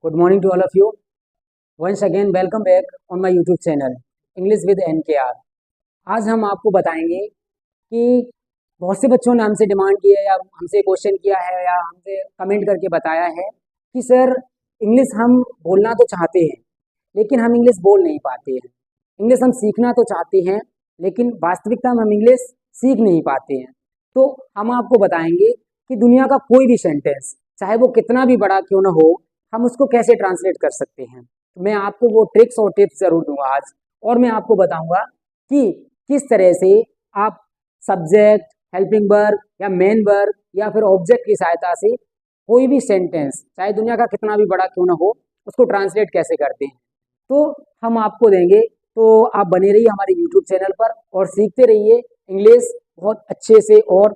Good morning to all of you. Once again, welcome back on my YouTube channel English with NKR. आज हम आपको बताएंगे कि बहुत से बच्चों ने हमसे डिमांड की है या हमसे क्वेश्चन किया है या हमसे कमेंट करके बताया है कि सर इंग्लिश हम बोलना तो चाहते हैं लेकिन हम इंग्लिश बोल नहीं पाते हैं। इंग्लिश हम सीखना तो चाहते हैं लेकिन वास्तविकता में हम इंग्लिश सीख नहीं पाते हैं। तो हम आपको बताएंगे कि दुनिया का कोई भी सेंटेंस चाहे वो कितना भी बड़ा क्यों ना हो, हम उसको कैसे ट्रांसलेट कर सकते हैं। तो मैं आपको वो ट्रिक्स और टिप्स जरूर दूंगा आज, और मैं आपको बताऊंगा कि किस तरह से आप सब्जेक्ट, हेल्पिंग वर्ब या मेन वर्ब या फिर ऑब्जेक्ट की सहायता से कोई भी सेंटेंस चाहे दुनिया का कितना भी बड़ा क्यों ना हो उसको ट्रांसलेट कैसे करते हैं। तो हम आपको देंगे, तो आप बने रहिए हमारे यूट्यूब चैनल पर और सीखते रहिए इंग्लिश बहुत अच्छे से और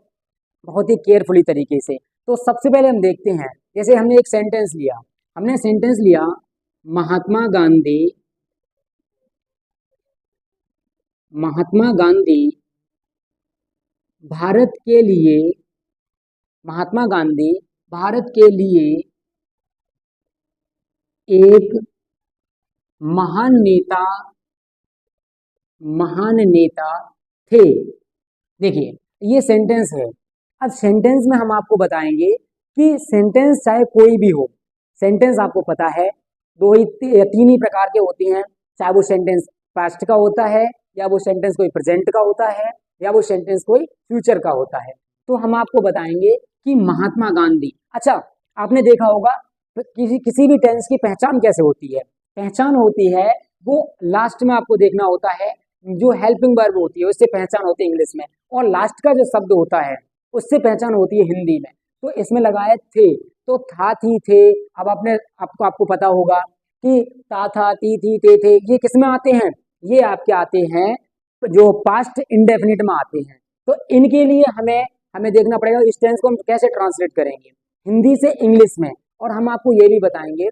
बहुत ही केयरफुली तरीके से। तो सबसे पहले हम देखते हैं, जैसे हमने एक सेंटेंस लिया, महात्मा गांधी भारत के लिए एक महान नेता थे। देखिए ये सेंटेंस है। अब सेंटेंस में हम आपको बताएंगे कि सेंटेंस चाहे कोई भी हो, सेंटेंस आपको पता है तीन ही प्रकार के होते हैं, चाहे वो सेंटेंस पास्ट का होता है या वो सेंटेंस कोई प्रेजेंट का होता है या वो सेंटेंस कोई फ्यूचर का होता है। तो हम आपको बताएंगे कि महात्मा गांधी, अच्छा आपने देखा होगा किसी भी टेंस की पहचान कैसे होती है। पहचान होती है वो लास्ट में आपको देखना होता है, जो हेल्पिंग वर्ब होती है उससे पहचान होती है इंग्लिश में, और लास्ट का जो शब्द होता है उससे पहचान होती है हिंदी में। तो इसमें लगाया थे, तो था थी थे। अब आपको पता होगा कि था ती थी थे ये किस में आते हैं, ये आपके आते हैं जो पास्ट इंडेफिनिट में आते हैं। तो इनके लिए हमें देखना पड़ेगा इस टेंस को हम कैसे ट्रांसलेट करेंगे हिंदी से इंग्लिश में, और हम आपको ये भी बताएंगे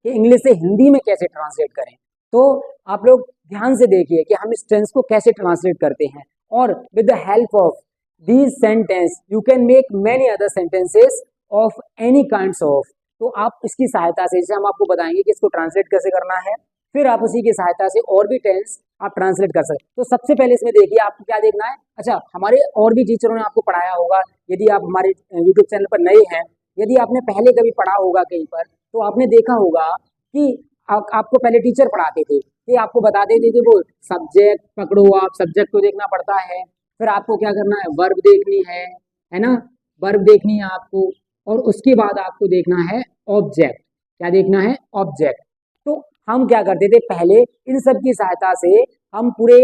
कि इंग्लिश से हिंदी में कैसे ट्रांसलेट करें। तो आप लोग ध्यान से देखिए कि हम इस टेंस को कैसे ट्रांसलेट करते हैं, और with the help of these sentence you can make many other sentences of any kinds of. तो आप इसकी सहायता से, जैसे हम आपको बताएंगे कि इसको ट्रांसलेट कैसे करना है, फिर आप उसी की सहायता से और भी टेंस आप ट्रांसलेट कर सकते। तो सबसे पहले इसमें देखिए आपको क्या देखना है। अच्छा, हमारे और भी टीचरों ने आपको पढ़ाया होगा, यदि आप हमारे यूट्यूब चैनल पर नए हैं, यदि आपने पहले कभी पढ़ा होगा कहीं पर, तो आपने देखा होगा कि आपको पहले टीचर पढ़ाते थे कि आपको बता देते थे वो सब्जेक्ट पकड़ो, आप सब्जेक्ट को देखना पड़ता है, फिर आपको क्या करना है, वर्ब देखनी है ना, वर्ब देखनी है आपको, और उसके बाद आपको देखना है ऑब्जेक्ट। क्या देखना है, ऑब्जेक्ट। तो हम क्या करते थे पहले, इन सब की सहायता से हम पूरे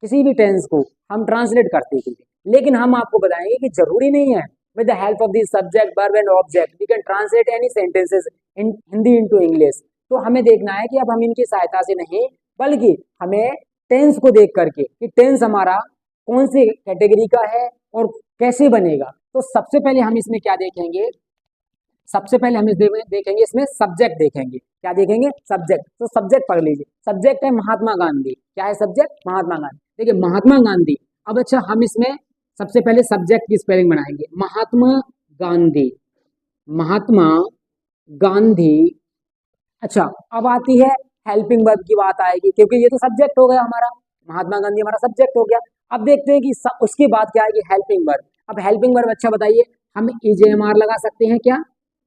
किसी भी टेंस को हम ट्रांसलेट करते थे, लेकिन हम आपको बताएंगे कि जरूरी नहीं है with the help of this subject verb and object we can translate any sentences in Hindi into English. तो हमें देखना है कि अब हम इनकी सहायता से नहीं, बल्कि हमें टेंस को देख करके कि टेंस हमारा कौन सी कैटेगरी का है और कैसे बनेगा। तो सबसे पहले हम इसमें क्या देखेंगे, सबसे पहले हम देखेंगे इसमें सब्जेक्ट देखेंगे। क्या देखेंगे, सब्जेक्ट। तो सब्जेक्ट पढ़ लीजिए, सब्जेक्ट है महात्मा गांधी। क्या है सब्जेक्ट, महात्मा गांधी। देखिए महात्मा गांधी। अब अच्छा हम इसमें सबसे पहले सब्जेक्ट की स्पेलिंग बनाएंगे, महात्मा गांधी। अच्छा अब आती है हेल्पिंग वर्ब की बात आएगी, क्योंकि ये तो सब्जेक्ट हो गया हमारा, महात्मा गांधी हमारा सब्जेक्ट हो गया। अब देखते हैं कि उसके बाद क्या आएगी, हेल्पिंग वर्ब। अब हेल्पिंग वर्ब, अच्छा बताइए हम ईजेएमआर लगा सकते हैं क्या,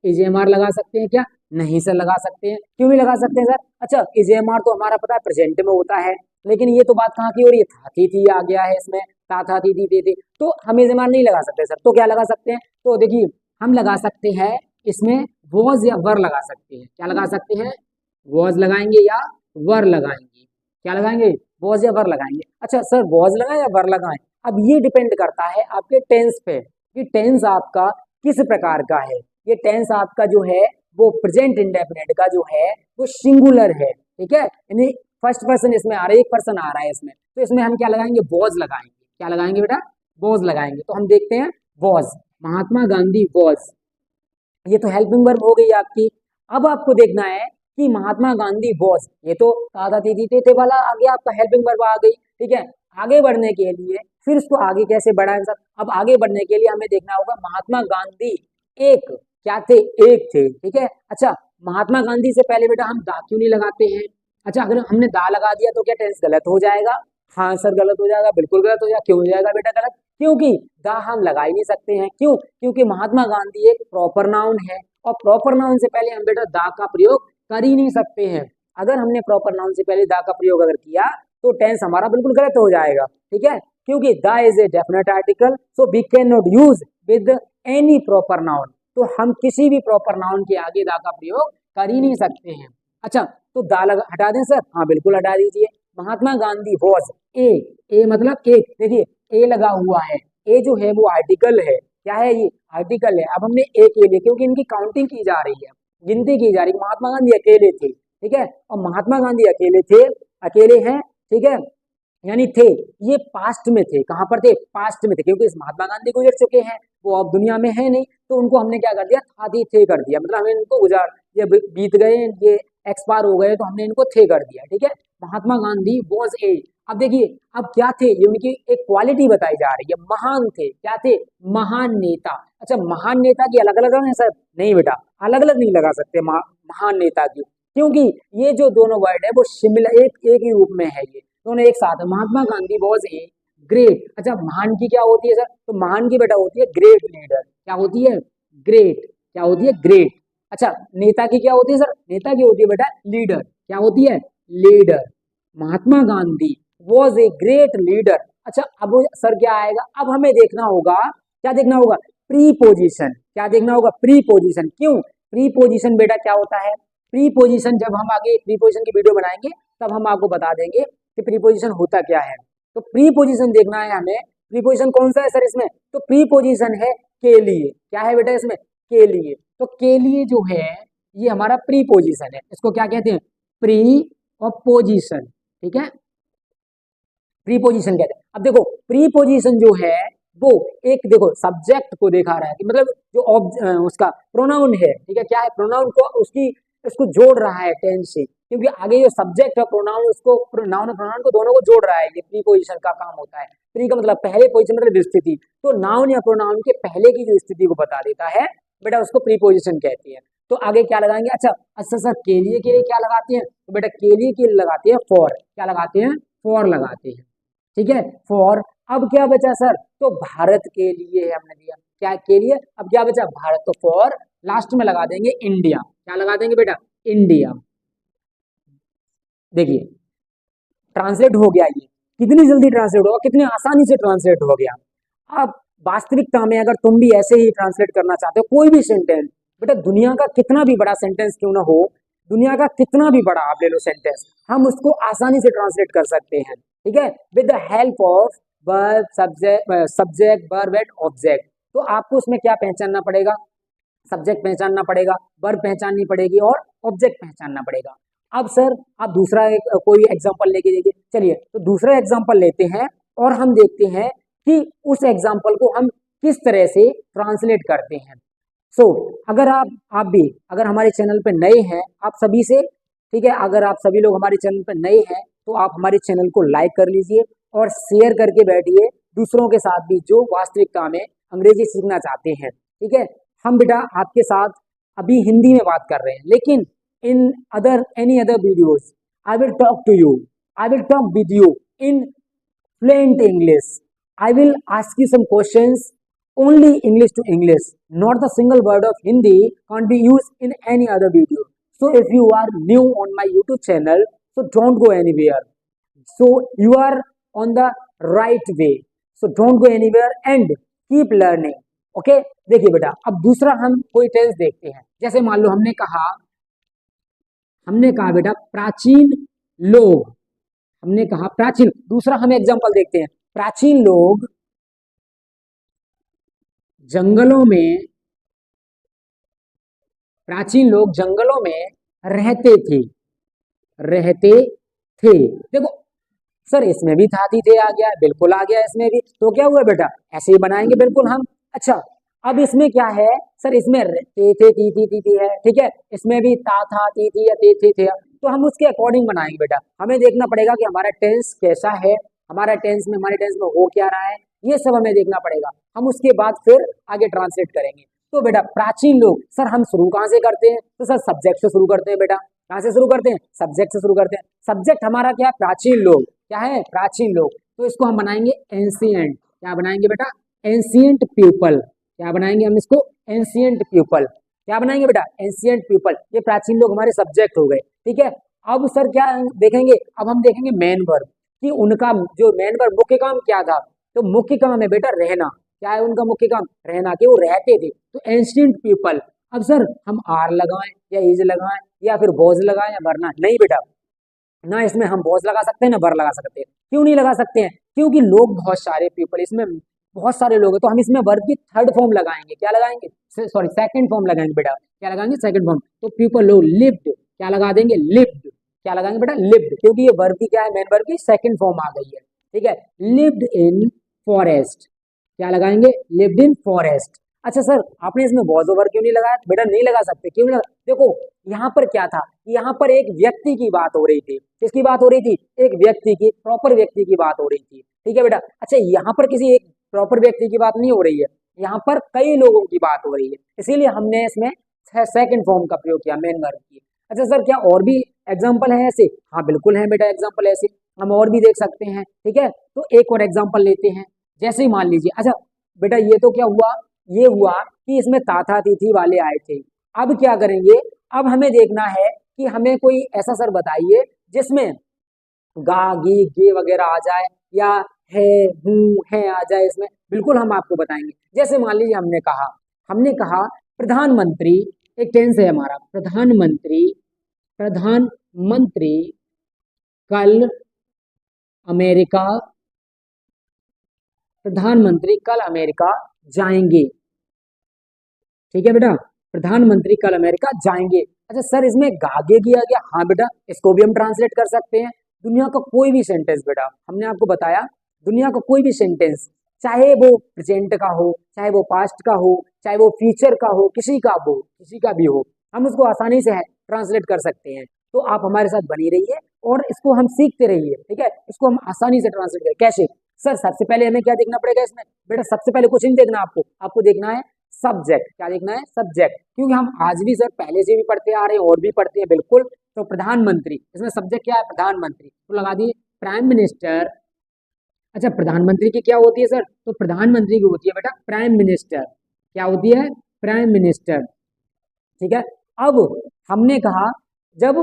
ईजेएमआर लगा सकते हैं क्या, नहीं सर लगा सकते हैं। क्यों नहीं लगा सकते हैं सर, अच्छा ईजेएमआर तो हमारा पता है प्रेजेंट में होता है, लेकिन ये तो बात कहाँ की हो रही है, था थी आ गया है इसमें, था थी, तो हम ईजेएमआर नहीं लगा सकते सर। तो क्या लगा सकते हैं, तो देखिए हम लगा सकते हैं इसमें वॉज या वर लगा सकते हैं। क्या लगा सकते हैं, वॉज लगाएंगे या वर लगाएंगे। क्या लगाएंगे, वॉज या वर लगाएंगे। अच्छा सर वॉज लगाएं या वर लगाएं, अब ये डिपेंड करता है आपके टेंस पे कि टेंस आपका किस प्रकार का है। ये टेंस आपका जो है वो प्रेजेंट इंडेफिनिट का जो है वो सिंगुलर है, ठीक है, यानी फर्स्ट पर्सन इसमें आ रहा है, एक पर्सन आ रहा है इसमें, तो इसमें हम क्या लगाएंगे, वॉज लगाएंगे। क्या लगाएंगे बेटा, वॉज लगाएंगे। तो हम देखते हैं वॉज, महात्मा गांधी वॉज, ये तो हेल्पिंग वर्ब हो गई आपकी। अब आपको देखना है कि महात्मा गांधी वॉज, ये तो था थे वाला आ गया, आपका हेल्पिंग वर्ब आ गई, ठीक है। आगे बढ़ने के लिए फिर इसको आगे कैसे बढ़ाएं सर, अब आगे बढ़ने के लिए हमें देखना होगा महात्मा गांधी एक क्या थे, एक थे, ठीक है। अच्छा महात्मा गांधी से पहले बेटा हम दा क्यों नहीं लगाते हैं? अच्छा, अगर हमने दा लगा दिया तो क्या टेंस गलत हो जाएगा? हाँ सर गलत हो जाएगा, बिल्कुल गलत हो जाएगा। क्यों हो जाएगा बेटा गलत? क्योंकि दा हम लगा ही नहीं सकते हैं। क्यों? क्योंकि महात्मा गांधी एक प्रॉपर नाउन है और प्रॉपर नाउन से पहले हम बेटा दा का प्रयोग कर ही नहीं सकते हैं। अगर हमने प्रॉपर नाउन से पहले दा का प्रयोग अगर किया तो टेंस हमारा बिल्कुल गलत हो जाएगा। ठीक है, क्योंकि the is a definite article, so we can not use with any proper noun. तो हम किसी भी प्रॉपर नाउन के आगे दा का प्रयोग कर ही नहीं सकते हैं। अच्छा, तो दा लगा हटा दें सर? हाँ बिल्कुल हटा दीजिए। महात्मा गांधी वॉज ए मतलब एक, देखिए ए लगा हुआ है, ए जो है वो आर्टिकल है। क्या है ये? आर्टिकल है। अब हमने ए के लिए, क्योंकि इनकी काउंटिंग की जा रही है, गिनती की जा रही है। महात्मा गांधी अकेले थे, ठीक है, और महात्मा गांधी अकेले थे, अकेले हैं, ठीक है, यानी थे, ये पास्ट में थे। कहां पर थे? पास्ट में थे, क्योंकि इस महात्मा गांधी गुजर चुके हैं, वो अब दुनिया में है नहीं, तो उनको हमने क्या कर दिया? था थी थे कर दिया। मतलब हमें इनको गुजार, ये बीत गए, ये एक्सपायर हो गए, तो हमने इनको थे कर दिया। ठीक है, महात्मा गांधी वॉज ए। अब देखिए, अब क्या थे? ये उनकी एक क्वालिटी बताई जा रही है, महान थे। क्या थे? महान नेता। अच्छा, महान नेता की अलग अलग है सर? नहीं बेटा, अलग अलग नहीं लगा सकते महान नेता की, क्योंकि ये जो दोनों वर्ड है वो सिमिलर, एक ही रूप में है, ये दोनों एक साथ है। Mahatma Gandhi was a great. अच्छा, महान की क्या होती है सर? तो महान की बेटा होती है ग्रेट लीडर। क्या होती है? ग्रेट। क्या होती है? ग्रेट। अच्छा, नेता की क्या होती है सर? नेता की होती है बेटा लीडर। क्या होती है? Leader. Mahatma Gandhi was a great leader. अच्छा, अब सर क्या आएगा? अब हमें देखना होगा, क्या देखना होगा? प्रीपोजिशन। क्या देखना होगा? प्रीपोजिशन। क्यों? प्रीपोजिशन बेटा क्या होता है? प्रीपोजिशन, जब हम आगे प्रीपोजिशन की वीडियो बनाएंगे तब हम आपको बता देंगे कि प्रीपोजिशन होता क्या है। तो प्रीपोजिशन देखना है हमें। प्रीपोजिशन कौन सा है सर इसमें? तो प्रीपोजिशन है के लिए। क्या है बेटा इसमें? के लिए। तो के लिए जो है ये हमारा प्रीपोजिशन है। इसको क्या कहते हैं? प्री और पोजिशन। ठीक है, प्रीपोजिशन कहते हैं। अब देखो, प्रीपोजिशन जो है वो एक, देखो सब्जेक्ट को दिखा रहा है कि मतलब जो उसका प्रोनाउन है, ठीक है, क्या है? प्रोनाउन को उसकी उसको जोड़ रहा है टेंस से, क्योंकि आगे जो सब्जेक्ट है प्रोनाउन, उसको नाउन और प्रोनाउन को दोनों को जोड़ रहा है। ये प्रीपोजिशन का काम होता है। प्री का मतलब पहले, पोजिशन मतलब स्थिति। तो नाउन या प्रोनाउन के पहले की जो स्थिति को बता देता है बेटा, उसको प्रीपोजिशन कहते हैं। तो आगे क्या लगाएंगे? अच्छा अच्छा सर, के लिए क्या लगाते हैं? तो बेटा के लिए लगाते हैं फॉर। क्या लगाते हैं? फॉर लगाते हैं। ठीक है, फॉर। अब क्या बचा सर? तो भारत के लिए है, हमने दिया क्या के लिए। अब क्या बचा? भारत। तो फॉर लास्ट में लगा देंगे इंडिया। क्या लगा देंगे बेटा? इंडिया। देखिए ट्रांसलेट हो गया, ये कितनी जल्दी ट्रांसलेट होगा, कितनी आसानी से ट्रांसलेट हो गया। अब वास्तविकता में अगर तुम भी ऐसे ही ट्रांसलेट करना चाहते हो कोई भी सेंटेंस, बेटा दुनिया का कितना भी बड़ा सेंटेंस क्यों ना हो, दुनिया का कितना भी बड़ा आप ले लो सेंटेंस, हम उसको आसानी से ट्रांसलेट कर सकते हैं। ठीक है, with the help of verb, subject verb and object. तो आपको उसमें क्या पहचानना पड़ेगा? सब्जेक्ट पहचानना पड़ेगा, वर्ब पहचाननी पड़ेगी और ऑब्जेक्ट पहचानना पड़ेगा। अब सर आप दूसरा कोई एग्जांपल लेके देखिए। चलिए तो दूसरा एग्जांपल लेते हैं और हम देखते हैं कि उस एग्जांपल को हम किस तरह से ट्रांसलेट करते हैं। सो अगर आप भी अगर हमारे चैनल पे नए हैं, आप सभी से, ठीक है, अगर आप सभी लोग हमारे चैनल पे नए हैं तो आप हमारे चैनल को लाइक कर लीजिए और शेयर करके बैठिए दूसरों के साथ भी जो वास्तविकता में अंग्रेजी सीखना चाहते हैं। ठीक है, हम बेटा आपके साथ अभी हिंदी में बात कर रहे हैं, लेकिन in any other videos I will talk to you, I will talk with you in fluent English. I will ask you some questions only English to English, not the single word of Hindi can't be used in any other video. So if you are new on my YouTube channel, so don't go anywhere, so you are on the right way, so don't go anywhere and keep learning. Okay, देखिए बेटा अब दूसरा हम कोई tense देखते हैं। जैसे मान लो हमने कहा बेटा प्राचीन लोग, हमने कहा प्राचीन, दूसरा हम एग्जांपल देखते हैं। प्राचीन लोग जंगलों में रहते थे। देखो सर इसमें भी था थी थे आ गया, बिल्कुल आ गया इसमें भी, तो क्या हुआ बेटा? ऐसे ही बनाएंगे बिल्कुल हम। अच्छा अब इसमें क्या है सर? इसमें थे ती है, ठीक है, इसमें भी था ती थी या थे, तो हम उसके अकॉर्डिंग बनाएंगे बेटा। हमें देखना पड़ेगा कि हमारा टेंस कैसा है, हमारे टेंस में हो क्या रहा है, ये सब हमें देखना पड़ेगा। हम उसके बाद फिर आगे ट्रांसलेट करेंगे। तो बेटा प्राचीन लोग, सर हम शुरू कहाँ से करते हैं? तो सर सब्जेक्ट से शुरू करते हैं बेटा। कहाँ से शुरू करते हैं? सब्जेक्ट से शुरू करते हैं। सब्जेक्ट हमारा क्या है? प्राचीन लोग। क्या है? प्राचीन लोग। तो इसको हम बनाएंगे एंशिएंट। क्या बनाएंगे बेटा? Ancient people. क्या बनाएंगे हम इसको? Ancient people. क्या बनाएंगे बेटा? Ancient people. ये प्राचीन लोग हमारे सब्जेक्ट हो गए। ठीक है, अब सर क्या देखेंगे? अब हम देखेंगे मेन वर्ब कि उनका जो मेन वर्ब मुख्य काम क्या था। तो मुख्य काम है बेटा रहना। क्या है उनका मुख्य काम? रहना, कि वो रहते थे। तो एंशिएंट पीपल। अब सर हम आर लगाएं या इज लगाएं या फिर वॉज लगाएं या वरना? नहीं बेटा, ना इसमें हम वॉज लगा सकते हैं ना वर लगा सकते हैं। क्यों नहीं लगा सकते हैं? क्योंकि लोग बहुत सारे पीपल, इसमें बहुत सारे लोग हैं, तो हम इसमें वर्ब की थर्ड फॉर्म लगाएंगे। क्या लगाएंगे? सॉरी, सेकंड फॉर्म लगाएंगे बेटा। क्या लगाएंगे? Second form. तो पीपल लोग लिव्ड। क्या लगा देंगे? लिव्ड। क्या लगाएंगे बेटा? लिव्ड, क्योंकि ये वर्ब की क्या है? मेन वर्ब की सेकंड फॉर्म आ गई है। ठीक है, लिव्ड इन फॉरेस्ट। क्या लगाएंगे? Lived in forest. अच्छा सर, आपने इसमें वॉज ओवर क्यों नहीं लगाया? बेटा नहीं लगा सकते। क्यों नहीं लगा? देखो यहाँ पर क्या था, यहाँ पर एक व्यक्ति की बात हो रही थी। किसकी बात हो रही थी? एक व्यक्ति की, प्रॉपर व्यक्ति की बात हो रही थी। ठीक है बेटा। अच्छा, यहाँ पर किसी एक प्रॉपर व्यक्ति की बात नहीं हो रही है, यहाँ पर कई लोगों की बात हो रही है, इसीलिए हमने इसमें सेकंड फॉर्म का प्रयोग किया, मेन वर्ब की। अच्छा सर, क्या और भी एग्जाम्पल है ऐसे? हाँ बिल्कुल है बेटा, एग्जाम्पल ऐसे हम और भी देख सकते हैं। ठीक है, तो एक और एग्जाम्पल लेते हैं। जैसे ही मान लीजिए, अच्छा बेटा ये तो क्या हुआ, ये हुआ कि इसमें ताता तिथि वाले आए थे। अब क्या करेंगे? अब हमें देखना है कि हमें कोई ऐसा सर बताइए जिसमें गा गी गे वगैरह आ जाए या है हूँ है आ जाए इसमें। बिल्कुल हम आपको बताएंगे। जैसे मान लीजिए हमने कहा प्रधानमंत्री, एक टेंस है हमारा, प्रधानमंत्री कल अमेरिका, प्रधानमंत्री कल अमेरिका जाएंगे। ठीक है बेटा, प्रधानमंत्री कल अमेरिका जाएंगे। अच्छा सर, इसमें गागे किया गया। हाँ बेटा, इसको भी हम ट्रांसलेट कर सकते हैं। दुनिया का कोई भी सेंटेंस बेटा, हमने आपको बताया, दुनिया का कोई भी सेंटेंस, चाहे वो प्रेजेंट का हो, चाहे वो पास्ट का हो, चाहे वो फ्यूचर का हो, किसी का भी हो, हम उसको आसानी से ट्रांसलेट कर सकते हैं। तो आप हमारे साथ बनी रहिए और इसको हम सीखते रहिए। ठीक है, इसको हम आसानी से ट्रांसलेट करें। कैसे? सर सबसे पहले हमें क्या देखना पड़ेगा इसमें? बेटा सबसे पहले कुछ नहीं देखना आपको देखना है सब्जेक्ट। क्या देखना है? सब्जेक्ट। क्योंकि हम आज भी सर पहले से भी पढ़ते आ रहे हैं और भी पढ़ते हैं। बिल्कुल, तो प्रधानमंत्री, इसमें सब्जेक्ट क्या है? प्रधानमंत्री। तो लगा दिए प्राइम मिनिस्टर। अच्छा, प्रधानमंत्री की क्या होती है सर? तो प्रधानमंत्री की होती है बेटा प्राइम मिनिस्टर। क्या होती है? Prime minister. ठीक है, अब हमने कहा जब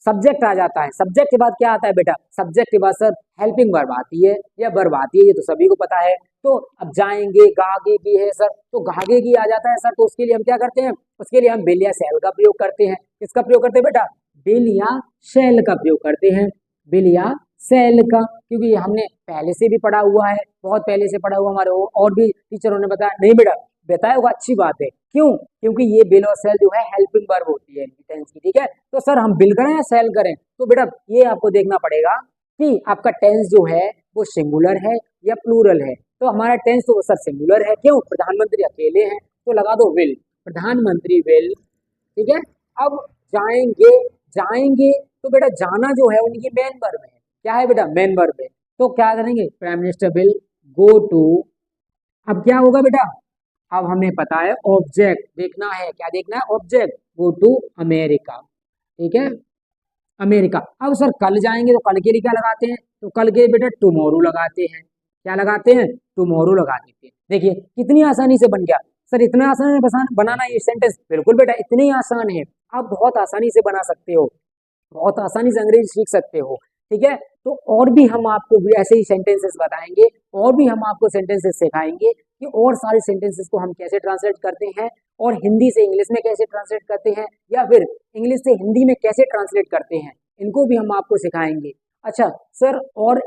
सब्जेक्ट आ जाता है, सब्जेक्ट के बाद क्या आता है बेटा? सब्जेक्ट के बाद सर हेल्पिंग वर्ब आती है या वर्ब आती है, ये तो सभी को पता है। तो अब जाएंगे, गागे की है सर, तो गागे की आ जाता है सर, तो उसके लिए हम क्या करते हैं? उसके लिए हम बिल या सेल का प्रयोग करते हैं। किसका प्रयोग करते हैं बेटा? बिल या सेल का प्रयोग करते हैं। बिल या सेल का, क्योंकि हमने पहले से भी पढ़ा हुआ है, बहुत पहले से पढ़ा हुआ, हमारे और भी टीचरों ने बताया। नहीं बेटा, बताया होगा, अच्छी बात है। क्यों? क्योंकि ये बिल और सेल जो है हेल्पिंग वर्ब होती है टेंस की। ठीक है, तो सर हम बिल करें या सेल करें? तो बेटा ये आपको देखना पड़ेगा कि आपका टेंस जो है वो सिंगुलर है या प्लूरल है। तो हमारा टेंस तो सर सिंगुलर है। क्यों? प्रधानमंत्री अकेले हैं, तो लगा दो विल, प्रधानमंत्री विल। ठीक है, अब जाएंगे, जाएंगे तो बेटा जाना जो है उनकी मेन वर्ब है। क्या है बेटा? मेन वर्ब है। तो क्या करेंगे? Prime minister will go to, अब क्या होगा बेटा? अब हमें पता है ऑब्जेक्ट देखना है। क्या देखना है? ऑब्जेक्ट। Go to America. ठीक है, अमेरिका। अब सर कल जाएंगे तो कल के लिए क्या लगाते हैं? तो कल के बेटा टुमारो लगाते हैं। क्या लगाते हैं? टुमारो लगा देते हैं। देखिए कितनी आसानी से बन गया सर। इतना आसान है बनाना ये सेंटेंस? बिल्कुल बेटा, इतनी आसान है, आप बहुत आसानी से बना सकते हो, बहुत आसानी से अंग्रेजी सीख सकते हो। ठीक है, तो और भी हम आपको भी ऐसे ही सेंटेंसेस बताएंगे, और भी हम आपको सेंटेंसेस सिखाएंगे कि और सारे सेंटेंसेस को हम कैसे ट्रांसलेट करते हैं, और हिंदी से इंग्लिश में कैसे ट्रांसलेट करते हैं, या फिर इंग्लिश से हिंदी में कैसे ट्रांसलेट करते हैं, इनको भी हम आपको सिखाएंगे। अच्छा सर, और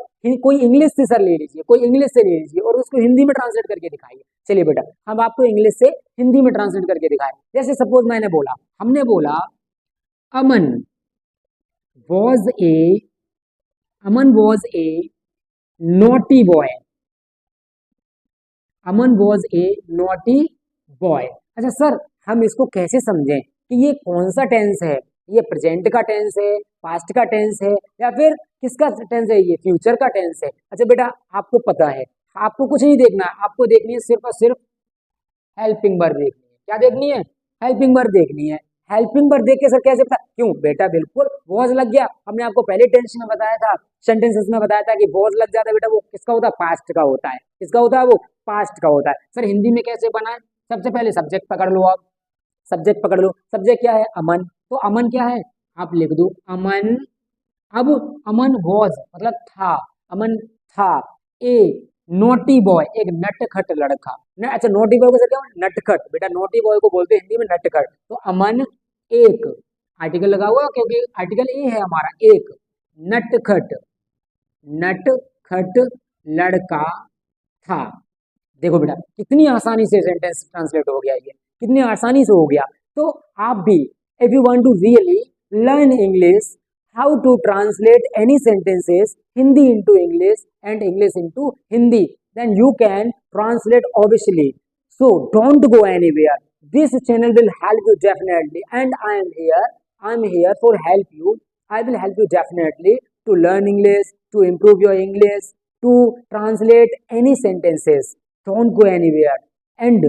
कोई इंग्लिश से सर ले लीजिए, कोई इंग्लिश से ले लीजिए और उसको हिंदी में ट्रांसलेट करके दिखाइए। चलिए बेटा, हम आपको इंग्लिश से हिंदी में ट्रांसलेट करके दिखाएं। जैसे सपोज मैंने बोला, हमने बोला अमन was a Aman was a naughty boy। Aman was a naughty boy। अच्छा सर, हम इसको कैसे समझें कि ये कौन सा टेंस है? ये प्रेजेंट का टेंस है, पास्ट का टेंस है, या फिर किसका टेंस है? ये फ्यूचर का टेंस है। अच्छा बेटा, आपको पता है, आपको कुछ नहीं देखना है, आपको देखनी है सिर्फ और सिर्फ हेल्पिंग वर्ब देखनी है। क्या देखनी है, हेल्पिंग वर्ब देखनी है। हेल्पिंग वर्ब देख के सर कैसे पता, क्यों बेटा बिल्कुल वॉज लग गया, हमने आपको पहले टेंस में बताया था, सेंटेंसेस में बताया था कि वॉज लग जाता है बेटा, वो किसका होता है, पास्ट का होता है। किसका होता है, वो पास्ट का होता है। सर हिंदी में कैसे बनाए, सबसे पहले सब्जेक्ट पकड़ लो आप, सब्जेक्ट पकड़ लो, सब्जेक्ट क्या है, अमन, तो अमन क्या है, आप लिख दो अमन। अब अमन वॉज मतलब था, अमन था ए नोटी बॉय, एक नटखट लड़का न, अच्छा नोटी बॉय को सर क्या नटखट, बेटा नोटी बॉय को बोलते हैं हिंदी में नटखट, तो अमन एक, आर्टिकल लगा हुआ क्योंकि आर्टिकल ए है हमारा, एक नटखट, नटखट लड़का था। देखो बेटा कितनी आसानी से सेंटेंस ट्रांसलेट हो गया, ये कितनी आसानी से हो गया। तो आप भी if you want to really learn English, how to translate any sentences Hindi into English and English into Hindi, then you can translate obviously. So don't go anywhere, this channel will help you definitely and I am here for help you. I will help you definitely to learn English, to improve your English, to translate any sentences. Don't go anywhere and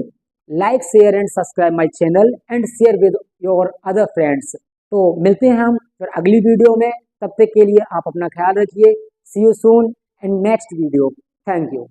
like, share and subscribe my channel and share with your other friends. तो मिलते हैं हम फिर अगली video में, तब तक के लिए आप अपना ख्याल रखिए। See you soon in next video. Thank you.